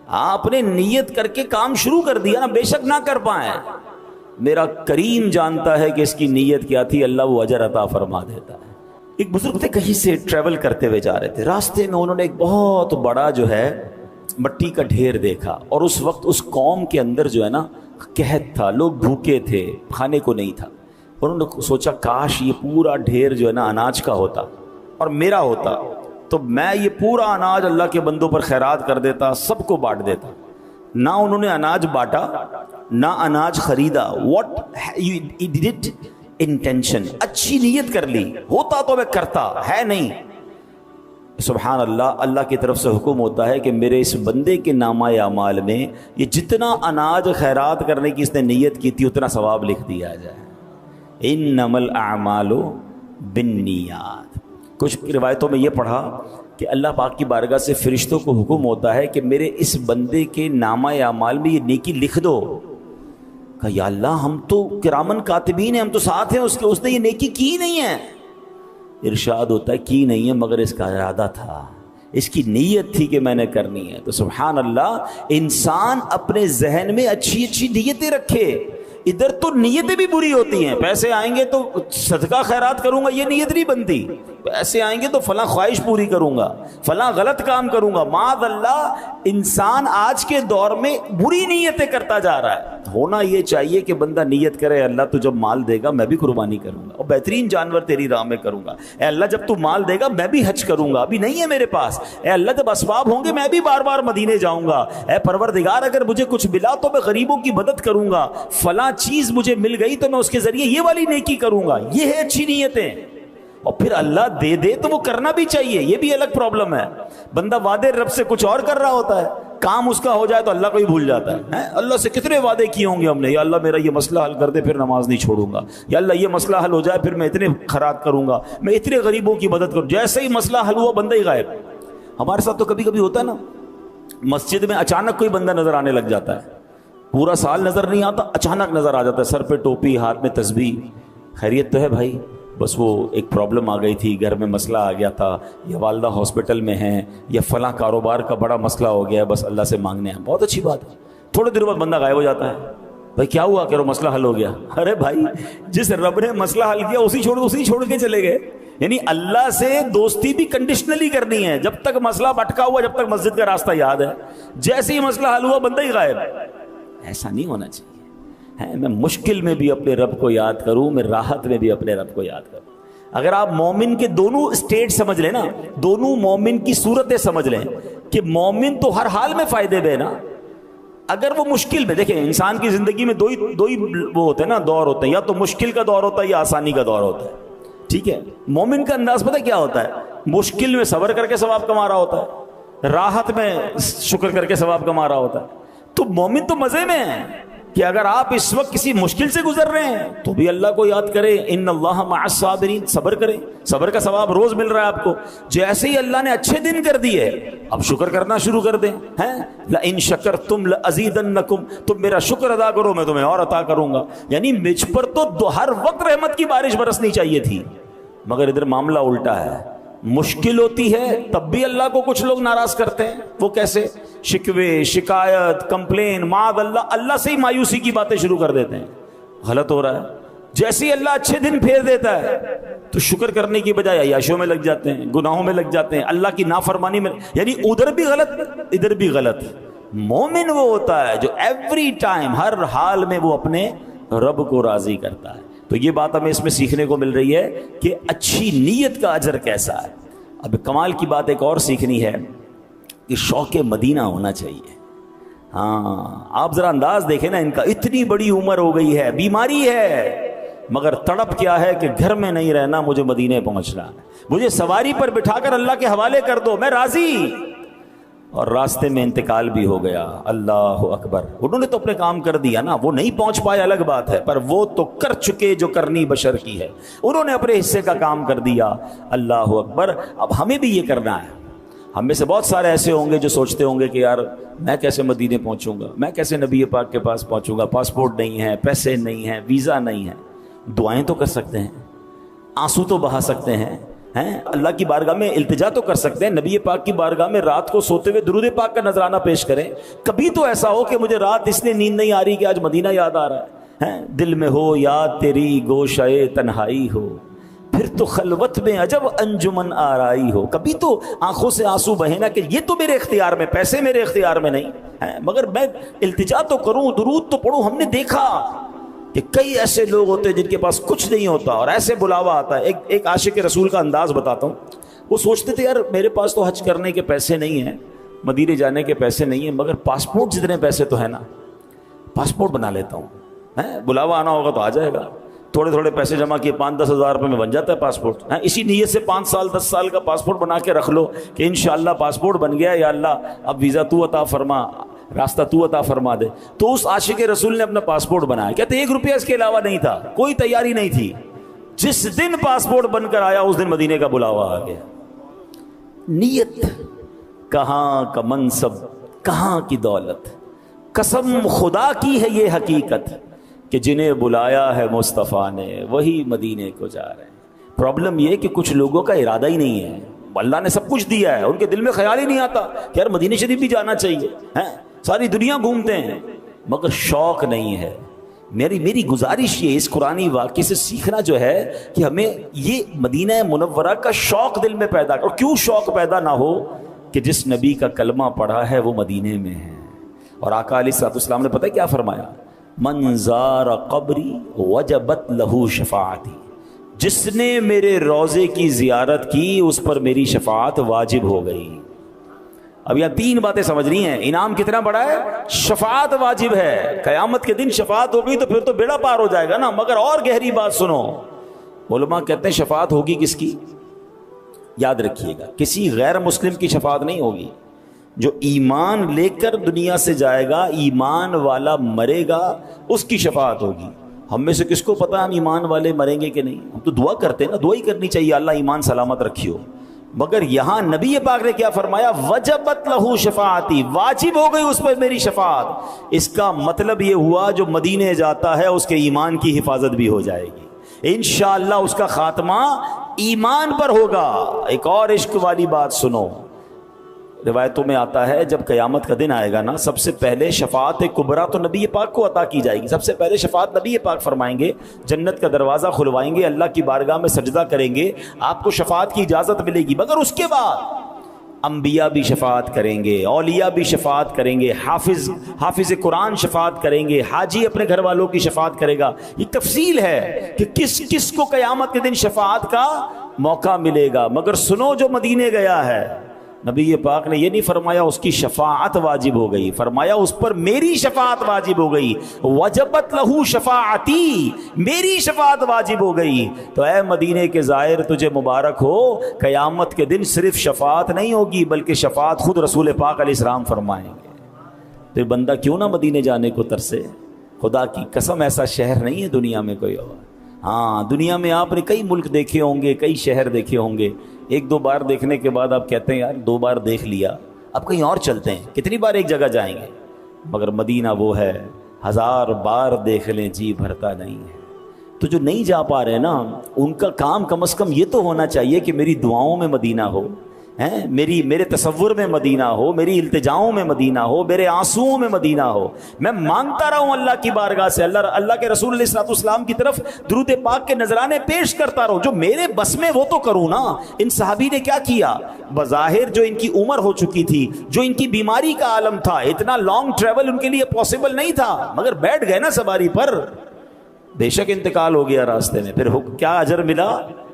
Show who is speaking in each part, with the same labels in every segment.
Speaker 1: آپ نے نیت کر کے کام شروع کر دیا نا، بے شک نہ کر پائیں، میرا کریم جانتا ہے کہ اس کی نیت کیا تھی، اللہ وہ اجر عطا فرما دیتا ہے۔ ایک بزرگ تھے، کہیں سے ٹریول کرتے ہوئے جا رہے تھے، راستے میں انہوں نے ایک بہت بڑا جو ہے مٹی کا ڈھیر دیکھا، اور اس وقت اس قوم کے اندر جو ہے نا قحط تھا، لوگ بھوکے تھے، کھانے کو نہیں تھا۔ انہوں نے سوچا کاش یہ پورا ڈھیر جو ہے نا اناج کا ہوتا اور میرا ہوتا، تو میں یہ پورا اناج اللہ کے بندوں پر خیرات کر دیتا، سب کو بانٹ دیتا۔ نہ انہوں نے اناج بانٹا، نہ اناج خریدا۔ What you did it intention, اچھی نیت کر لی، ہوتا تو میں کرتا، ہے نہیں۔ سبحان اللہ، اللہ کی طرف سے حکم ہوتا ہے کہ میرے اس بندے کے نامہ اعمال میں یہ جتنا اناج خیرات کرنے کی اس نے نیت کی تھی اتنا ثواب لکھ دیا جائے۔ انما الاعمال بالنیات۔ کچھ روایتوں میں یہ پڑھا کہ اللہ پاک کی بارگاہ سے فرشتوں کو حکم ہوتا ہے کہ میرے اس بندے کے نامہ اعمال میں یہ نیکی لکھ دو۔ کہا یا اللہ ہم تو کرامن کاتبین ہیں، ہم تو ساتھ ہیں اس نے یہ نیکی کی نہیں ہے۔ ارشاد ہوتا ہے کی نہیں ہے مگر اس کا ارادہ تھا، اس کی نیت تھی کہ میں نے کرنی ہے۔ تو سبحان اللہ، انسان اپنے ذہن میں اچھی اچھی نیتیں رکھے۔ ادھر تو نیتیں بھی بری ہوتی ہیں، پیسے آئیں گے تو صدقہ خیرات کروں گا، یہ نیت نہیں بنتی۔ پیسے آئیں گے تو فلاں خواہش پوری کروں گا، فلاں غلط کام کروں گا۔ معاذ اللہ، انسان آج کے دور میں بری نیتیں کرتا جا رہا ہے۔ ہونا یہ چاہیے کہ بندہ نیت کرے اللہ تو جب مال دے گا میں بھی قربانی کروں گا اور بہترین جانور تیری راہ میں کروں گا۔ اے اللہ جب تو مال دے گا میں بھی حج کروں گا، ابھی نہیں ہے میرے پاس۔ اے اللہ جب اسباب ہوں گے میں بھی بار بار مدینے جاؤں گا۔ اے پروردگار اگر مجھے کچھ ملا تو میں غریبوں کی مدد کروں گا، فلاں چیز مجھے مل گئی تو میں اس کے ذریعے یہ والی نیکی کروں گا۔ یہ ہے اچھی نیتیں۔ اور پھر اللہ دے دے تو وہ کرنا بھی چاہیے، یہ بھی الگ پرابلم ہے۔ بندہ وعدے رب سے کچھ اور کر رہا ہوتا ہے، کام اس کا ہو جائے تو اللہ کو ہی بھول جاتا ہے۔ اللہ سے کتنے وعدے کیے ہوں گے ہم نے، یا اللہ میرا یہ مسئلہ حل کر دے پھر نماز نہیں چھوڑوں گا، یا اللہ یہ مسئلہ حل ہو جائے پھر میں اتنے خیرات کروں گا، میں اتنے غریبوں کی مدد کروں۔ جیسے ہی مسئلہ حل ہوا بندہ ہی غائب۔ ہمارے ساتھ تو کبھی کبھی ہوتا ہے نا، مسجد میں اچانک کوئی بندہ نظر آنے لگ جاتا ہے، پورا سال نظر نہیں آتا، اچانک نظر آ جاتا ہے، سر پہ ٹوپی، ہاتھ میں تسبیح۔ خیریت تو ہے بھائی؟ بس وہ ایک پرابلم آ گئی تھی، گھر میں مسئلہ آ گیا تھا، یا والدہ ہاسپٹل میں ہیں، یا فلاں کاروبار کا بڑا مسئلہ ہو گیا ہے، بس اللہ سے مانگنے ہیں۔ بہت اچھی بات ہے۔ تھوڑے دیر بعد بندہ غائب ہو جاتا ہے۔ بھائی کیا ہوا؟ کہ وہ مسئلہ حل ہو گیا۔ ارے بھائی جس رب نے مسئلہ حل کیا اسی چھوڑ کے چلے گئے۔ یعنی اللہ سے دوستی بھی کنڈیشنلی کرنی ہے، جب تک مسئلہ بٹکا ہوا، جب تک مسجد کا راستہ یاد ہے، جیسے ہی مسئلہ حل ہوا بندہ ہی غائب۔ ایسا نہیں ہونا چاہیے۔ میں مشکل میں بھی اپنے رب کو یاد کروں، میں راحت میں بھی اپنے رب کو یاد کروں۔ اگر آپ مومن کے دونوں اسٹیٹ سمجھ لیں نا، دونوں مومن کی صورتیں سمجھ لیں کہ مومن تو ہر حال میں فائدے میں نا، اگر وہ مشکل میں، دیکھیں انسان کی زندگی میں دو ہی وہ ہوتے ہیں نا، دور ہوتے ہیں، یا تو مشکل کا دور ہوتا ہے یا آسانی کا دور ہوتا ہے، ٹھیک ہے؟ مومن کا انداز پتہ کیا ہوتا ہے؟ مشکل میں صبر کر کے ثواب کما رہا ہوتا ہے، راحت میں شکر کر کے ثواب کما رہا ہوتا ہے۔ تو مومن تو مزے میں ہے کہ اگر آپ اس وقت کسی مشکل سے گزر رہے ہیں تو بھی اللہ کو یاد کریں، ان اللہ مع الصابرین، صبر کریں، صبر کا ثواب روز مل رہا ہے آپ کو۔ جیسے ہی اللہ نے اچھے دن کر دیے اب شکر کرنا شروع کر دیں، ہیں لئن شکرتم لازیدنکم، تم میرا شکر ادا کرو میں تمہیں اور عطا کروں گا۔ یعنی مجھ پر تو ہر وقت رحمت کی بارش برسنی چاہیے تھی، مگر ادھر معاملہ الٹا ہے۔ مشکل ہوتی ہے تب بھی اللہ کو کچھ لوگ ناراض کرتے ہیں۔ وہ کیسے؟ شکوے، شکایت، کمپلین، معاذ اللہ، اللہ سے ہی مایوسی کی باتیں شروع کر دیتے ہیں۔ غلط ہو رہا ہے۔ جیسے ہی اللہ اچھے دن پھیر دیتا ہے تو شکر کرنے کی بجائے عیاشیوں میں لگ جاتے ہیں، گناہوں میں لگ جاتے ہیں، اللہ کی نافرمانی میں، یعنی ادھر بھی غلط ادھر بھی غلط۔ مومن وہ ہوتا ہے جو ایوری ٹائم، ہر حال میں وہ اپنے رب کو راضی کرتا ہے۔ تو یہ بات ہمیں اس میں سیکھنے کو مل رہی ہے کہ اچھی نیت کا اجر کیسا ہے۔ اب کمال کی بات ایک اور سیکھنی ہے کہ شوق مدینہ ہونا چاہیے۔ ہاں آپ ذرا انداز دیکھیں نا ان کا، اتنی بڑی عمر ہو گئی ہے، بیماری ہے، مگر تڑپ کیا ہے کہ گھر میں نہیں رہنا، مجھے مدینے پہنچنا ہے، مجھے سواری پر بٹھا کر اللہ کے حوالے کر دو، میں راضی۔ اور راستے میں انتقال بھی ہو گیا، اللہ اکبر۔ انہوں نے تو اپنے کام کر دیا نا، وہ نہیں پہنچ پائے الگ بات ہے، پر وہ تو کر چکے جو کرنی بشر کی ہے، انہوں نے اپنے حصے کا کام کر دیا، اللہ اکبر۔ اب ہمیں بھی یہ کرنا ہے۔ ہم میں سے بہت سارے ایسے ہوں گے جو سوچتے ہوں گے کہ یار میں کیسے مدینے پہنچوں گا، میں کیسے نبی پاک کے پاس پہنچوں گا، پاسپورٹ نہیں ہے، پیسے نہیں ہیں، ویزا نہیں ہے۔ دعائیں تو کر سکتے ہیں، آنسو تو بہا سکتے ہیں، ہیں اللہ کی بارگاہ میں التجا تو کر سکتے ہیں, نبی پاک کی بارگاہ میں رات کو سوتے ہوئے درود پاک کا نذرانہ پیش کریں. کبھی تو ایسا ہو کہ مجھے رات اس لیے نیند نہیں آ رہی کہ آج مدینہ یاد آ رہا ہے, دل میں ہو یاد تیری گوشائے تنہائی ہو, پھر تو خلوت میں عجب انجمن آرائی ہو. کبھی تو آنکھوں سے آنسو بہے نا کہ یہ تو میرے اختیار میں, پیسے میرے اختیار میں نہیں ہیں, مگر میں التجا تو کروں, درود تو پڑھوں. ہم نے دیکھا کہ کئی ایسے لوگ ہوتے ہیں جن کے پاس کچھ نہیں ہوتا اور ایسے بلاوا آتا ہے. ایک عاشق رسول کا انداز بتاتا ہوں. وہ سوچتے تھے یار میرے پاس تو حج کرنے کے پیسے نہیں ہیں, مدینے جانے کے پیسے نہیں ہیں, مگر پاسپورٹ جتنے پیسے تو ہے نا, پاسپورٹ بنا لیتا ہوں, بلاوا آنا ہوگا تو آ جائے گا. تھوڑے تھوڑے پیسے جمع کیے, 5-10 ہزار روپے میں بن جاتا ہے پاسپورٹ. اسی نیت سے 5 سال 10 سال کا پاسپورٹ بنا کے رکھ لو کہ انشاءاللہ پاسپورٹ بن گیا, یا اللہ اب ویزا تو عطا فرما, راستہ تو عطا فرما دے. تو اس عاشق رسول نے اپنا پاسپورٹ بنایا. کہتے 1 روپیہ اس کے علاوہ نہیں تھا, کوئی تیاری نہیں تھی. جس دن پاسپورٹ بن کر آیا اس دن مدینے کا بلاوا آ گیا. نیت کہاں کا منصب, کہاں کی دولت, قسم خدا کی ہے یہ حقیقت کہ جنہیں بلایا ہے مصطفیٰ نے وہی مدینے کو جا رہے ہیں. پرابلم یہ کہ کچھ لوگوں کا ارادہ ہی نہیں ہے, اللہ نے سب کچھ دیا ہے, ان کے دل میں خیال ہی نہیں آتا کہ یار مدینہ شریف بھی جانا چاہیے, ساری دنیا گھومتے ہیں مگر شوق نہیں ہے. میری گزارش یہ اس قرآنی واقعے سے سیکھنا جو ہے کہ ہمیں یہ مدینہ منورہ کا شوق دل میں پیدا کر. اور کیوں شوق پیدا نہ ہو کہ جس نبی کا کلمہ پڑھا ہے وہ مدینے میں ہے. اور آقا علیہ الصلوۃ والسلام نے پتہ کیا فرمایا, من زار قبری وجبت لہو شفاعتی, جس نے میرے روضے کی زیارت کی اس پر میری شفاعت واجب ہو گئی. اب یہاں 3 باتیں سمجھنی ہیں. انعام کتنا بڑا ہے, شفاعت واجب ہے. قیامت کے دن شفاعت ہو گئی تو پھر تو بیڑا پار ہو جائے گا نا. مگر اور گہری بات سنو, علماء کہتے ہیں شفاعت ہوگی کس کی, یاد رکھیے گا, کسی غیر مسلم کی شفاعت نہیں ہوگی. جو ایمان لے کر دنیا سے جائے گا, ایمان والا مرے گا, اس کی شفاعت ہوگی. ہم میں سے کس کو پتا ہم ایمان والے مریں گے کہ نہیں؟ ہم تو دعا کرتے ہیں نا, دعا ہی کرنی چاہیے اللہ ایمان سلامت رکھیو. مگر یہاں نبی پاک نے کیا فرمایا, وجبت لہو شفاعتی, واجب ہو گئی اس پر میری شفاعت. اس کا مطلب یہ ہوا جو مدینے جاتا ہے اس کے ایمان کی حفاظت بھی ہو جائے گی انشاءاللہ, اس کا خاتمہ ایمان پر ہوگا. ایک اور عشق والی بات سنو, روایتوں میں آتا ہے جب قیامت کا دن آئے گا نا, سب سے پہلے شفاعت کبریٰ تو نبی پاک کو عطا کی جائے گی. سب سے پہلے شفاعت نبی پاک فرمائیں گے, جنت کا دروازہ کھلوائیں گے, اللہ کی بارگاہ میں سجدہ کریں گے, آپ کو شفاعت کی اجازت ملے گی. مگر اس کے بعد انبیاء بھی شفاعت کریں گے, اولیاء بھی شفاعت کریں گے, حافظ قرآن شفاعت کریں گے, حاجی اپنے گھر والوں کی شفاعت کرے گا. یہ تفصیل ہے کہ کس کس کو قیامت کے دن شفاعت کا موقع ملے گا. مگر سنو, جو مدینے گیا ہے, نبی پاک نے یہ نہیں فرمایا اس کی شفاعت واجب ہو گئی, فرمایا اس پر میری شفاعت واجب ہو گئی. وجبت لہو شفاعتی, میری شفاعت واجب ہو گئی. تو اے مدینے کے زائر تجھے مبارک ہو, قیامت کے دن صرف شفاعت نہیں ہوگی بلکہ شفاعت خود رسول پاک علیہ السلام فرمائیں گے. پھر بندہ کیوں نہ مدینے جانے کو ترسے. خدا کی قسم ایسا شہر نہیں ہے دنیا میں کوئی اور. ہاں دنیا میں آپ نے کئی ملک دیکھے ہوں گے, کئی شہر دیکھے ہوں گے, 1-2 بار دیکھنے کے بعد آپ کہتے ہیں یار 2 بار دیکھ لیا, اب کہیں اور چلتے ہیں. کتنی بار ایک جگہ جائیں گے. مگر مدینہ وہ ہے 1000 بار دیکھ لیں جی بھرتا نہیں ہے. تو جو نہیں جا پا رہے نا, ان کا کام کم از کم یہ تو ہونا چاہیے کہ میری دعاؤں میں مدینہ ہو, میرے تصور میں مدینہ ہو, میری التجاؤں میں مدینہ ہو, میرے آنسوؤں میں مدینہ ہو. میں مانگتا رہوں اللہ کی بارگاہ سے, اللہ کے رسول علیہ الصلوۃ والسلام کی طرف درود پاک کے نذرانے پیش کرتا رہوں. جو میرے بس میں وہ تو کروں نا. ان صحابی نے کیا کیا, بظاہر جو ان کی عمر ہو چکی تھی, جو ان کی بیماری کا عالم تھا, اتنا لانگ ٹریول ان کے لیے پاسبل نہیں تھا, مگر بیٹھ گئے نا سواری پر. بے شک انتقال ہو گیا راستے میں, پھر کیا اجر ملا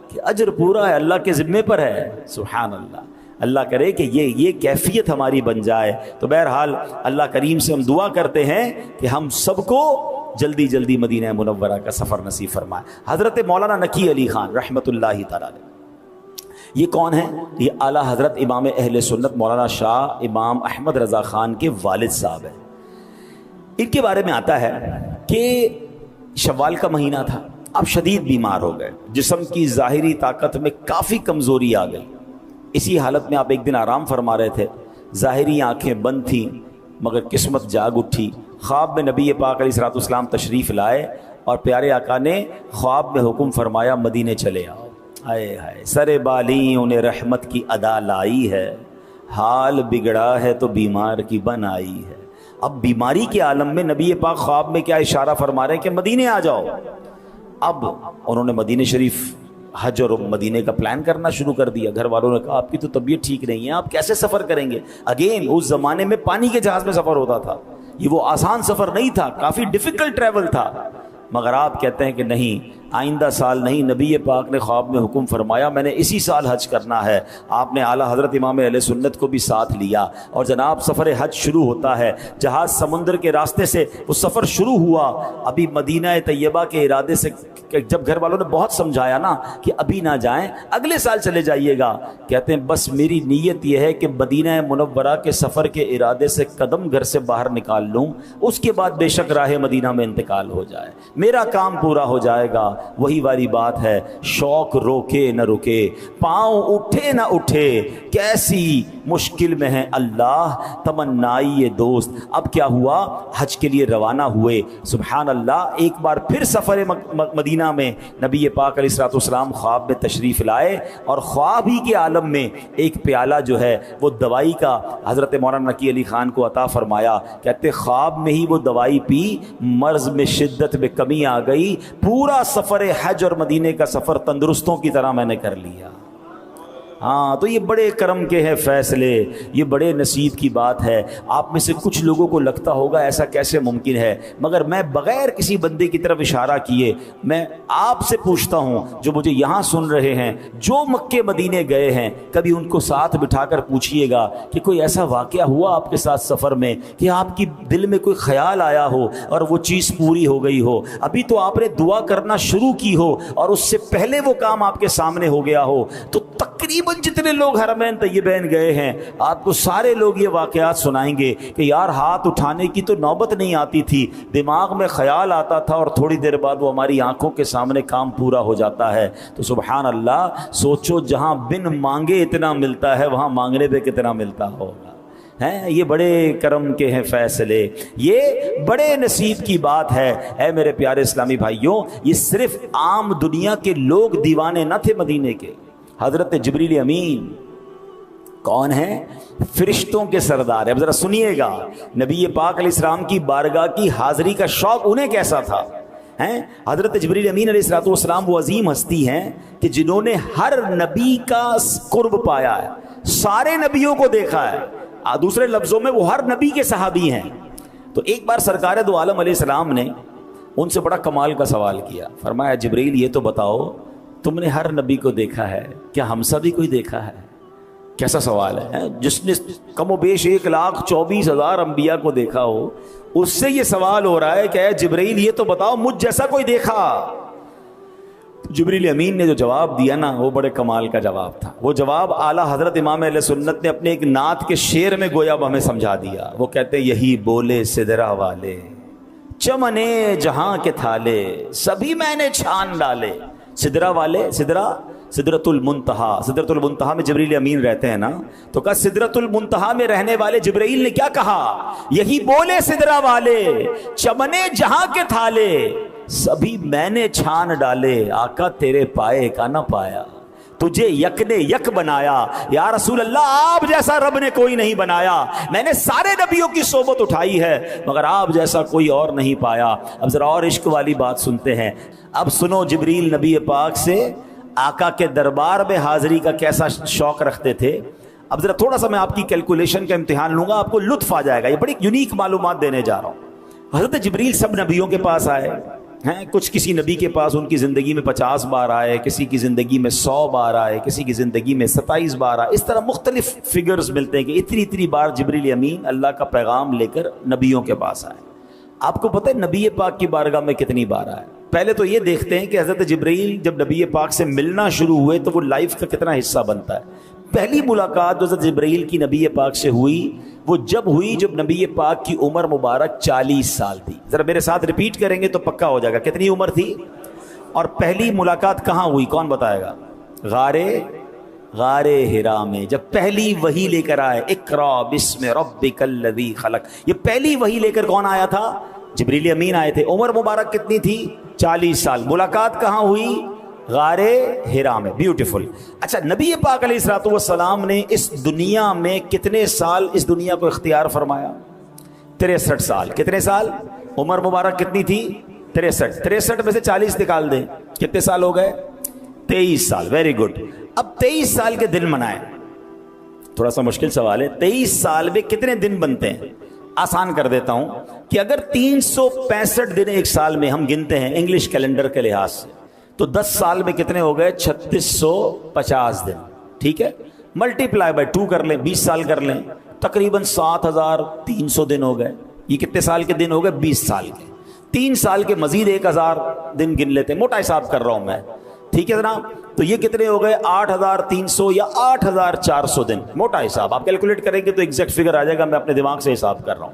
Speaker 1: کہ اجر پورا ہے, اللہ کے ذمے پر ہے. سبحان اللہ. اللہ کرے کہ یہ کیفیت ہماری بن جائے. تو بہرحال اللہ کریم سے ہم دعا کرتے ہیں کہ ہم سب کو جلدی جلدی مدینہ منورہ کا سفر نصیب فرمائے. حضرت مولانا نقی علی خان رحمۃ اللہ تعالی علیہ, یہ کون ہیں؟ یہ اعلیٰ حضرت امام اہل سنت مولانا شاہ امام احمد رضا خان کے والد صاحب ہیں. ان کے بارے میں آتا ہے کہ شوال کا مہینہ تھا, اب شدید بیمار ہو گئے, جسم کی ظاہری طاقت میں کافی کمزوری آ گئی. اسی حالت میں آپ ایک دن آرام فرما رہے تھے, ظاہری آنکھیں بند تھیں مگر قسمت جاگ اٹھی. خواب میں نبی پاک علیہ الصلوۃ والسلام تشریف لائے اور پیارے آقا نے خواب میں حکم فرمایا مدینے چلے آؤ. ہائے ہائے سر بالی انہیں رحمت کی ادا لائی ہے، حال بگڑا ہے تو بیمار کی بن آئی ہے۔ اب بیماری کے عالم میں نبی پاک خواب میں کیا اشارہ فرما رہے ہیں کہ مدینے آ جاؤ۔ اب انہوں نے مدینہ شریف حج اور مدینے کا پلان کرنا شروع کر دیا۔ گھر والوں نے کہا آپ کی تو طبیعت ٹھیک نہیں ہے، آپ کیسے سفر کریں گے؟ اگین اس زمانے میں پانی کے جہاز میں سفر ہوتا تھا، یہ وہ آسان سفر نہیں تھا، کافی ڈیفیکلٹ ٹریول تھا۔ مگر آپ کہتے ہیں کہ نہیں، آئندہ سال نہیں، نبی پاک نے خواب میں حکم فرمایا میں نے اسی سال حج کرنا ہے۔ آپ نے اعلیٰ حضرت امام اہل سنت کو بھی ساتھ لیا اور جناب سفر حج شروع ہوتا ہے۔ جہاز سمندر کے راستے سے وہ سفر شروع ہوا۔ ابھی مدینہ طیبہ کے ارادے سے جب گھر والوں نے بہت سمجھایا نا کہ ابھی نہ جائیں، اگلے سال چلے جائیے گا، کہتے ہیں بس میری نیت یہ ہے کہ مدینہ منورہ کے سفر کے ارادے سے قدم گھر سے باہر نکال لوں، اس کے بعد بے شک راہ مدینہ میں انتقال ہو جائے، میرا کام پورا ہو جائے گا۔ وہی والی بات ہے، شوق روکے نہ رکے، پاؤں اٹھے نہ اٹھے، کیسی مشکل میں ہے اللہ تمنائی یہ دوست۔ اب کیا ہوا؟ حج کے لیے روانہ ہوئے۔ سبحان اللہ، ایک بار پھر سفر مدینہ میں نبی پاک علیہ الصلوۃ والسلام خواب میں تشریف لائے، اور خواب ہی کے عالم میں ایک پیالہ جو ہے وہ دوائی کا حضرت مولانا نقی علی خان کو عطا فرمایا۔ کہتے خواب میں ہی وہ دوائی پی، مرض میں شدت میں کمی آ گئی، پورا سفر حج اور مدینے کا سفر تندرستوں کی طرح میں نے کر لیا۔ ہاں، تو یہ بڑے کرم کے ہیں فیصلے، یہ بڑے نصیب کی بات ہے۔ آپ میں سے کچھ لوگوں کو لگتا ہوگا ایسا کیسے ممکن ہے، مگر میں بغیر کسی بندے کی طرف اشارہ کیے میں آپ سے پوچھتا ہوں جو مجھے یہاں سن رہے ہیں، جو مکے مدینے گئے ہیں، کبھی ان کو ساتھ بٹھا کر پوچھئے گا کہ کوئی ایسا واقعہ ہوا آپ کے ساتھ سفر میں کہ آپ کی دل میں کوئی خیال آیا ہو اور وہ چیز پوری ہو گئی ہو، ابھی تو آپ نے دعا کرنا شروع کی ہو اور اس سے پہلے وہ کام آپ کے سامنے ہو گیا ہو۔ تو تقریباً جتنے لوگ حرمین طیبین گئے ہیں آپ کو سارے لوگ یہ واقعات سنائیں گے کہ یار ہاتھ اٹھانے کی تو نوبت نہیں آتی تھی، دماغ میں خیال آتا تھا اور تھوڑی دیر بعد وہ ہماری آنکھوں کے سامنے کام پورا ہو جاتا ہے۔ تو سبحان اللہ، سوچو جہاں بن مانگے اتنا ملتا ہے وہاں مانگنے پہ کتنا ملتا ہوگا۔ ہیں یہ بڑے کرم کے ہیں فیصلے، یہ بڑے نصیب کی بات ہے۔ اے میرے پیارے اسلامی بھائیوں، یہ صرف عام دنیا کے لوگ دیوانے نہ تھے مدینے کے۔ حضرت جبریل امین کون ہیں؟ فرشتوں کے سردار ہیں۔ اب ذرا سنیے گا، نبی پاک علیہ السلام کی بارگاہ کی حاضری کا شوق انہیں کیسا تھا۔ ہیں حضرت جبریل امین علیہ الصلوۃ والسلام وہ عظیم ہستی ہیں کہ جنہوں نے ہر نبی کا قرب پایا ہے، سارے نبیوں کو دیکھا ہے، دوسرے لفظوں میں وہ ہر نبی کے صحابی ہیں۔ تو ایک بار سرکار دو عالم علیہ السلام نے ان سے بڑا کمال کا سوال کیا، فرمایا جبریل یہ تو بتاؤ تم نے ہر نبی کو دیکھا ہے، کیا ہم سب بھی کوئی دیکھا ہے؟ کیسا سوال ہے، جس نے کم و بیش 1,24,000 انبیاء کو دیکھا ہو، اس سے یہ سوال ہو رہا ہے کہ اے جبریل یہ تو بتاؤ مجھ جیسا کوئی دیکھا؟ جبریل امین نے جو جواب دیا نا وہ بڑے کمال کا جواب تھا۔ وہ جواب اعلیٰ حضرت امام اہل سنت نے اپنے ایک نعت کے شعر میں گویا ہمیں سمجھا دیا۔ وہ کہتے ہیں یہی بولے سدرا والے چمنے جہاں کے تھالے سبھی میں نے چھان ڈالے۔ سدرا والے، سدرۃ المنتہا، سدرۃ المنتہا میں جبریل امین رہتے ہیں نا، تو کہا سدرۃ المنتہا میں رہنے والے جبرائیل نے کیا کہا؟ یہی بولے سدرا والے چمنے جہاں کے تھالے سبھی میں نے چھان ڈالے، آقا تیرے پائے کا نہ پایا، تجھے یک نے یک بنایا، یا رسول اللہ آپ جیسا رب نے کوئی نہیں بنایا، میں نے سارے نبیوں کی صحبت اٹھائی ہے مگر آپ جیسا کوئی اور نہیں پایا۔ اب ذرا اور عشق والی بات سنتے ہیں۔ اب سنو جبریل نبی پاک سے آقا کے دربار میں حاضری کا کیسا شوق رکھتے تھے۔ اب ذرا تھوڑا سا میں آپ کی کیلکولیشن کا امتحان لوں گا، آپ کو لطف آ جائے گا، یہ بڑی یونیک معلومات دینے جا رہا ہوں۔ حضرت جبریل سب نبیوں کے پاس آئے ہیں، کچھ کسی نبی کے پاس ان کی زندگی میں 50 بار آئے، کسی کی زندگی میں 100 بار آئے، کسی کی زندگی میں 27 بار آئے، اس طرح مختلف فگرز ملتے ہیں کہ اتنی بار جبریل امین اللہ کا پیغام لے کر نبیوں کے پاس آئے۔ آپ کو پتہ ہے نبی پاک کی بارگاہ میں کتنی بار آئے؟ پہلے تو یہ دیکھتے ہیں کہ حضرت جبرائیل جب نبی پاک سے ملنا شروع ہوئے تو وہ لائف کا کتنا حصہ بنتا ہے۔ پہلی ملاقات جو حضرت جبرائیل کی نبی پاک سے ہوئی وہ جب ہوئی جب نبی پاک کی عمر مبارک 40 سال تھی۔ ذرا میرے ساتھ ریپیٹ کریں گے تو پکا ہو جائے گا، کتنی عمر تھی؟ اور پہلی ملاقات کہاں ہوئی، کون بتائے گا؟ غار ہرا میں، جب پہلی وحی لے کر آئے، اقرا بسم ربک الذی خلق، یہ پہلی وحی لے کر کون آیا تھا؟ جبریل امین آئے تھے۔ عمر مبارک کتنی تھی؟ 40 سال۔ ملاقات کہاں ہوئی؟ غار ہرا میں. بیوٹیفل. اچھا نبی پاک علیہ الصلوۃ والسلام نے اس دنیا میں کتنے سال اس دنیا کو اختیار فرمایا؟ 63 سال. کتنے سال؟ عمر مبارک کتنی تھی؟ 63. 63 میں سے 40 نکال دیں, کتنے سال ہو گئے؟ 23 سال. Very good. اب 23 سال کے دن منائیں. تھوڑا سا مشکل سوال ہے. 23 سال میں کتنے دن بنتے ہیں؟ آسان کر دیتا ہوں کہ اگر 365 دن ایک سال میں ہم گنتے ہیں انگلش کیلنڈر کے لحاظ سے, تو 10 سال میں کتنے ہو گئے؟ 3650 دن. ٹھیک ہے, ملٹی پلائی بائی 2 کر لیں, 20 سال کر لیں, تقریباً 7300 دن ہو گئے. یہ کتنے سال کے دن ہو گئے؟ 20 سال کے. 3 سال کے مزید 1000 دن گن لیتے ہیں, موٹا حساب کر رہا ہوں میں. ٹھیک ہے جناب, تو یہ کتنے ہو گئے؟ 8300 یا 8400 دن. موٹا حساب آپ کیلکولیٹ کریں گے تو ایگزیکٹ فگر آ جائے گا, میں اپنے دماغ سے حساب کر رہا ہوں.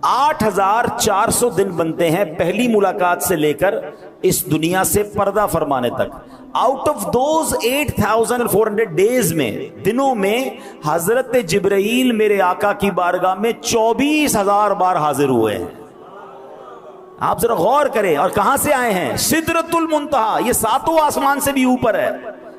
Speaker 1: 8400 دن بنتے ہیں پہلی ملاقات سے لے کر اس دنیا سے پردہ فرمانے تک. آؤٹ آف دوز 8400 ڈیز میں, دنوں میں, حضرت جبرائیل میرے آقا کی بارگاہ میں 24000 بار حاضر ہوئے ہیں. آپ ذرا غور کریں. اور کہاں سے آئے ہیں؟ سدرۃ المنتہا. یہ 7واں آسمان سے بھی اوپر ہے.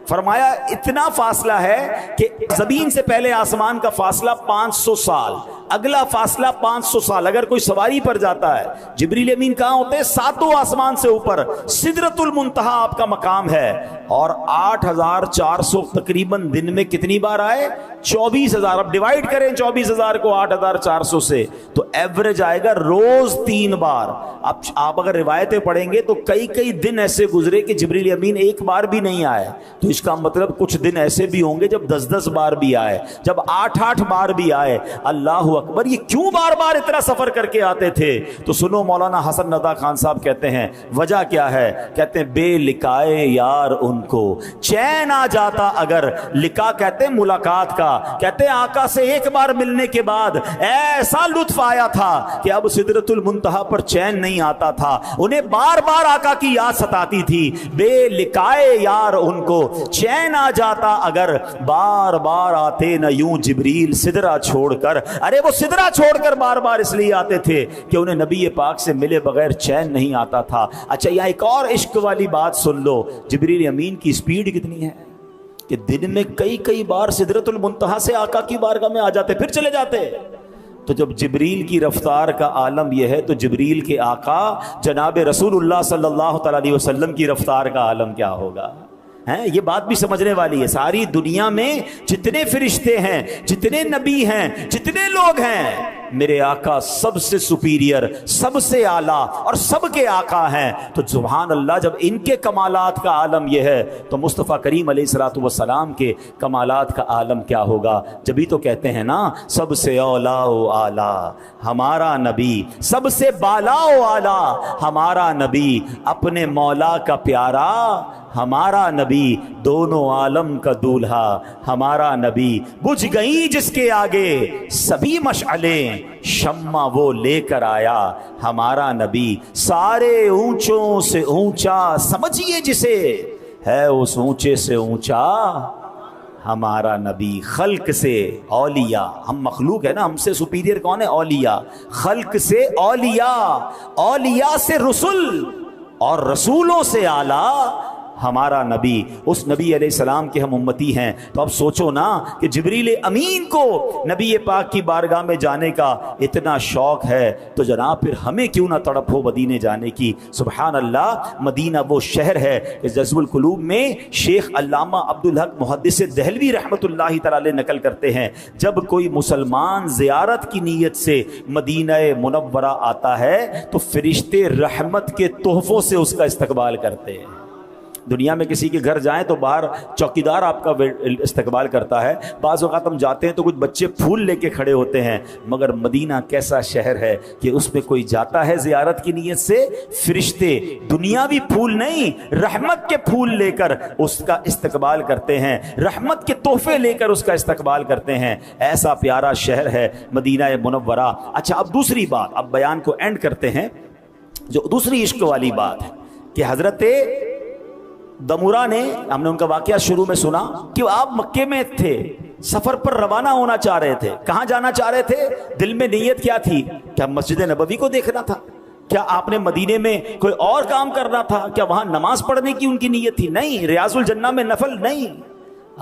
Speaker 1: فرمایا اتنا فاصلہ ہے کہ زمین سے پہلے آسمان کا فاصلہ 500 سال, اگلا فاصلہ 500 سال. اگر کوئی سواری پر جاتا ہے, جبریل امین کہاں ہوتے ہیں؟ 7واں آسمان سے اوپر. سدرۃ المنتہا آپ کا مقام ہے. اور 8400 تقریباً دن میں کتنی بار آئے؟ 24000. اب ڈیوائیڈ کریں 24000 کو 8400 سے, تو ایوریج آئے گا روز 3 بار. اب آپ اگر روایتیں پڑھیں گے تو کئی دن ایسے گزرے کہ جبریل امین ایک بار بھی نہیں آئے. تو اس کا مطلب کچھ دن ایسے بھی ہوں گے جب 10 بار بھی آئے, جب 8 بار بھی آئے. اللہ اکبر. یہ کیوں بار بار اتنا سفر کر کے آتے تھے؟ تو سنو, مولانا حسن رضا خان صاحب کہتے ہیں وجہ کیا ہے. کہتے ہیں بے لکائے یار ان کو چین آ جاتا اگر. لکا کہتے ہیں ملاقات کا. کہتے ہیں آقا سے ایک بار ملنے کے بعد ایسا لطف آیا تھا کہ اب سدرۃ المنتہا پر چین نہیں آتا تھا. انہیں بار بار آقا کی یاد ستاتی تھی. بے لکائے یار ان کو چین آ جاتا اگر, بار بار آتے نہ یوں جبریل سدرہ چھوڑ کر. ارے وہ سدرہ چھوڑ کر بار بار اس لیے آتے تھے کہ انہیں نبی پاک سے ملے بغیر چین نہیں آتا تھا. اچھا یہاں ایک اور عشق والی بات سن لو. جبریل امین کی سپیڈ کتنی ہے کہ دن میں کئی بار سدرۃ المنتہا سے آقا کی بارگاہ میں آ جاتے پھر چلے جاتے. تو جب جبریل کی رفتار کا عالم یہ ہے تو جبریل کے آقا جناب رسول اللہ صلی اللہ تعالی علیہ وسلم کی رفتار کا عالم کیا ہوگا؟ یہ بات بھی سمجھنے والی ہے. ساری دنیا میں جتنے فرشتے ہیں, جتنے نبی ہیں, جتنے لوگ ہیں, میرے آقا سب سے سپیریئر, سب سے اعلیٰ اور سب کے آقا ہیں. تو سبحان اللہ, جب ان کے کمالات کا عالم یہ ہے تو مصطفیٰ کریم علیہ الصلوۃ والسلام کے کمالات کا عالم کیا ہوگا؟ جبھی تو کہتے ہیں نا سب سے اولا و اعلیٰ ہمارا نبی, سب سے بالا و اعلیٰ ہمارا نبی, اپنے مولا کا پیارا ہمارا نبی, دونوں عالم کا دولہا ہمارا نبی. بجھ گئی جس کے آگے سبھی مشعلیں, شمع وہ لے کر آیا ہمارا نبی. سارے اونچوں سے اونچا سمجھیے جسے, ہے اس اونچے سے اونچا ہمارا نبی. خلق سے اولیاء, ہم مخلوق ہے نا, ہم سے سپیریئر کون ہے؟ اولیاء. خلق سے اولیاء, اولیاء سے رسول, اور رسولوں سے اعلیٰ ہمارا نبی. اس نبی علیہ السلام کے ہم امتی ہیں. تو اب سوچو نا کہ جبریل امین کو نبی پاک کی بارگاہ میں جانے کا اتنا شوق ہے, تو جناب پھر ہمیں کیوں نہ تڑپ ہو مدینے جانے کی. سبحان اللہ. مدینہ وہ شہر ہے کہ جذب القلوب میں شیخ علامہ عبدالحق محدث دہلوی رحمۃ اللہ تعالی نقل کرتے ہیں, جب کوئی مسلمان زیارت کی نیت سے مدینہ منورہ آتا ہے تو فرشتے رحمت کے تحفوں سے اس کا استقبال کرتے ہیں. دنیا میں کسی کے گھر جائیں تو باہر چوکیدار آپ کا استقبال کرتا ہے. بعض اوقات ہم جاتے ہیں تو کچھ بچے پھول لے کے کھڑے ہوتے ہیں, مگر مدینہ کیسا شہر ہے کہ اس میں کوئی جاتا ہے زیارت کی نیت سے, فرشتے دنیاوی پھول نہیں رحمت کے پھول لے کر اس کا استقبال کرتے ہیں, رحمت کے تحفے لے کر اس کا استقبال کرتے ہیں. ایسا پیارا شہر ہے مدینہ منورہ. اچھا اب دوسری بات, اب بیان کو اینڈ کرتے ہیں. جو دوسری عشق والی بات ہے کہ حضرت دمورا نے, ہم نے ان کا واقعہ شروع میں سنا کہ آپ مکے میں تھے, سفر پر روانہ ہونا چاہ رہے تھے. کہاں جانا چاہ رہے تھے؟ دل میں نیت کیا تھی کہ ہم مسجد نبوی کو دیکھنا تھا. کیا آپ نے مدینے میں کوئی اور کام کرنا تھا؟ کیا وہاں نماز پڑھنے کی ان کی نیت تھی؟ نہیں. ریاض الجنہ میں نفل نہیں.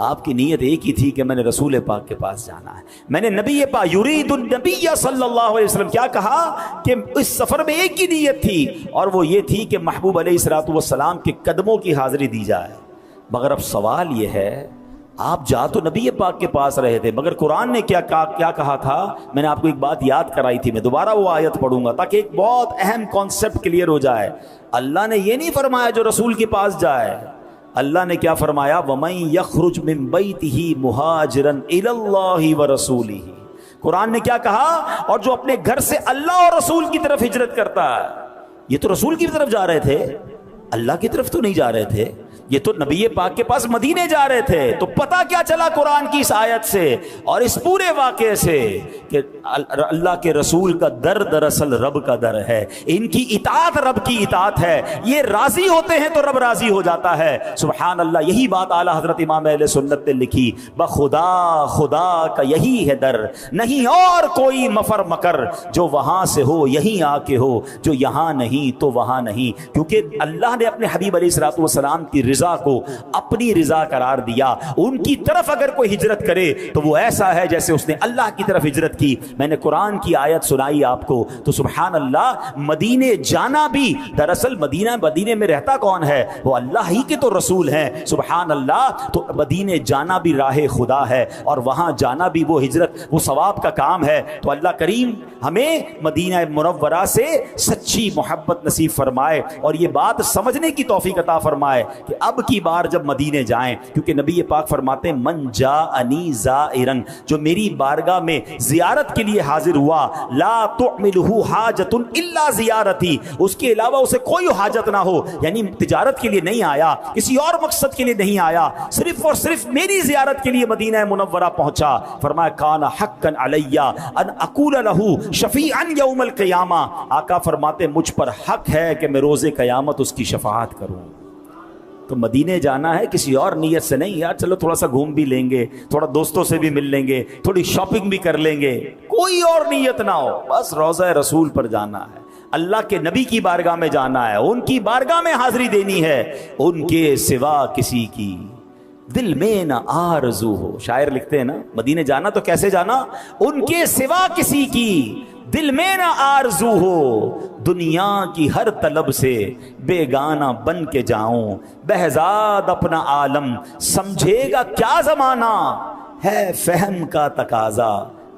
Speaker 1: آپ کی نیت ایک ہی تھی کہ میں نے رسول پاک کے پاس جانا ہے. میں نے نبی پاک یرید النبی صلی اللہ علیہ وسلم کیا کہا کہ اس سفر میں ایک ہی نیت تھی, اور وہ یہ تھی کہ محبوب علیہ الصلوۃ والسلام کے قدموں کی حاضری دی جائے. مگر اب سوال یہ ہے, آپ جا تو نبی پاک کے پاس رہے تھے, مگر قرآن نے کیا کہا تھا؟ میں نے آپ کو ایک بات یاد کرائی تھی, میں دوبارہ وہ آیت پڑھوں گا تاکہ ایک بہت اہم کانسیپٹ کلیئر ہو جائے. اللہ نے یہ نہیں فرمایا جو رسول کے پاس جائے, اللہ نے کیا فرمایا؟ وَمَن يَخْرُجْ مِن بَيْتِهِ مُهَاجِرًا إِلَى اللَّهِ وَرَسُولِهِ. قرآن نے کیا کہا؟ اور جو اپنے گھر سے اللہ اور رسول کی طرف ہجرت کرتا ہے. یہ تو رسول کی طرف جا رہے تھے, اللہ کی طرف تو نہیں جا رہے تھے. یہ تو نبی پاک کے پاس مدینے جا رہے تھے. تو پتہ کیا چلا قرآن کی اس آیت سے اور اس پورے واقعے سے کہ اللہ کے رسول کا در دراصل رب کا در ہے. ان کی اطاعت رب کی اطاعت ہے. یہ راضی ہوتے ہیں تو رب راضی ہو جاتا ہے. سبحان اللہ. یہی بات اعلیٰ حضرت امام اہل سنت نے لکھی, بخدا خدا کا یہی ہے در, نہیں اور کوئی مفر مکر, جو وہاں سے ہو یہیں آ کے ہو, جو یہاں نہیں تو وہاں نہیں. کیونکہ اللہ نے اپنے حبیب علیہ الصلوۃ والسلام کی رضا کو اپنی رضا قرار دیا. ان کی طرف اگر کوئی ہجرت کرے تو وہ ایسا ہے جیسے اس نے اللہ کی طرف ہجرت کی. میں نے قرآن کی آیت سنائی آپ کو تو سبحان اللہ, مدینے جانا بھی دراصل مدینے میں رہتا کون ہے؟ وہ اللہ ہی کے تو رسول ہیں. سبحان اللہ. تو مدینے جانا بھی راہ خدا ہے, اور وہاں جانا بھی وہ ہجرت وہ ثواب کا کام ہے. تو اللہ کریم ہمیں مدینہ منورہ سے سچی محبت نصیب فرمائے, اور یہ بات سمجھنے کی توفیق عطا فرمائے کہ اب کی بار جب مدینے جائیں, کیونکہ نبی پاک فرماتے ہیں من جاءنی زائرن, جو میری بارگاہ میں زیارت کے لیے حاضر ہوا, لا تعملہ حاجت الا زیارتی, اس کے علاوہ اسے کوئی حاجت نہ ہو, یعنی تجارت کے لیے نہیں آیا, کسی اور مقصد کے لیے نہیں آیا, صرف اور صرف میری زیارت کے لیے مدینہ منورہ پہنچا. فرمایا کان حقا علی ان اقول لہ شفیعا یوم القیامہ, آقا فرماتے مجھ پر حق ہے کہ میں روز قیامت اس کی شفاعت کروں. تو مدینے جانا ہے کسی اور نیت سے نہیں, یار چلو تھوڑا سا گھوم بھی لیں گے, تھوڑا دوستوں سے بھی مل لیں گے, تھوڑی شاپنگ بھی کر لیں گے, کوئی اور نیت نہ ہو, بس روضہ رسول پر جانا ہے, اللہ کے نبی کی بارگاہ میں جانا ہے, ان کی بارگاہ میں حاضری دینی ہے, ان کے سوا کسی کی دل میں نہ آرزو ہو. شاعر لکھتے ہیں نا, مدینے جانا تو کیسے جانا؟ ان کے سوا کسی کی دل میں نہ آرزو ہو, دنیا کی ہر طلب سے بیگانہ بن کے جاؤں, بہزاد اپنا عالم سمجھے گا کیا زمانہ, ہے فہم کا تقاضا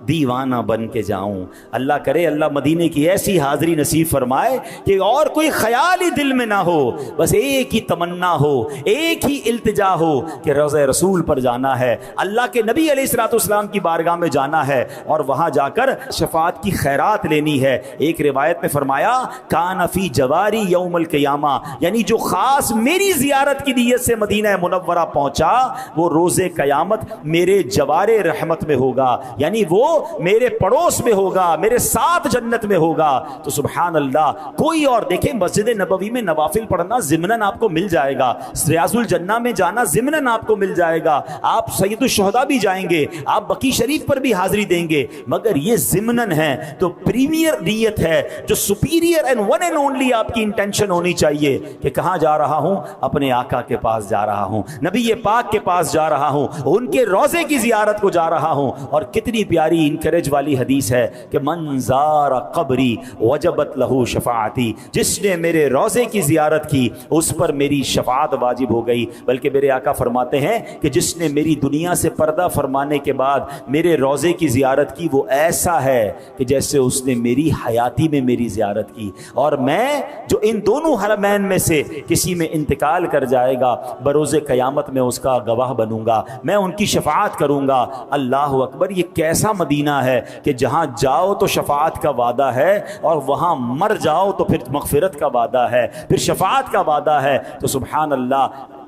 Speaker 1: دیوانہ بن کے جاؤں. اللہ کرے اللہ مدینے کی ایسی حاضری نصیب فرمائے کہ اور کوئی خیال ہی دل میں نہ ہو, بس ایک ہی تمنا ہو, ایک ہی التجا ہو کہ روضہ رسول پر جانا ہے, اللہ کے نبی علیہ الصلوۃ والسلام کی بارگاہ میں جانا ہے, اور وہاں جا کر شفاعت کی خیرات لینی ہے. ایک روایت میں فرمایا کان فی جواری یوم القیامہ, یعنی جو خاص میری زیارت کی نیت سے مدینہ منورہ پہنچا وہ روز قیامت میرے جوار رحمت میں ہوگا, یعنی وہ میرے پڑوس میں ہوگا, میرے ساتھ جنت میں ہوگا. تو سبحان اللہ. کوئی اور دیکھیں, مسجد نبوی میں نوافل پڑھنا ضمناً آپ کو مل جائے گا, ریاض الجنہ میں جانا ضمناً آپ کو مل جائے گا, آپ سید الشہداء بھی جائیں گے, آپ بقیع شریف پر بھی حاضری دیں گے, مگر یہ ضمناً ہے. تو پریمیئر نیت ہے جو superior and one and only آپ کی انٹینشن ہونی چاہیے کہ کہاں جا رہا ہوں؟ اپنے آقا کے پاس جا رہا ہوں, نبی پاک کے پاس جا رہا ہوں, ان کے روضے کی زیارت کو جا رہا ہوں. اور کتنی پیاری انکریج والی حدیث ہے کہ من زار قبری وجبت لہو شفاعتی, جس نے میرے روضے کی زیارت کی اس پر میری شفاعت واجب ہو گئی. بلکہ میرے آقا فرماتے ہیں کہ جس نے میری دنیا سے پردہ فرمانے کے بعد میرے روضے کی زیارت کی وہ ایسا ہے کہ جیسے اس نے میری حیاتی میں میری زیارت کی. اور میں جو ان دونوں حرمین میں سے کسی میں انتقال کر جائے گا بروز قیامت میں اس کا گواہ بنوں گا, میں ان کی شفاعت کروں گا. اللہ اکبر. یہ کیسا مدینہ ہے کہ جہاں جاؤ تو شفاعت کا وعدہ ہے, اور وہاں مر جاؤ تو پھر مغفرت کا وعدہ ہے, پھر شفاعت کا وعدہ ہے. تو سبحان اللہ.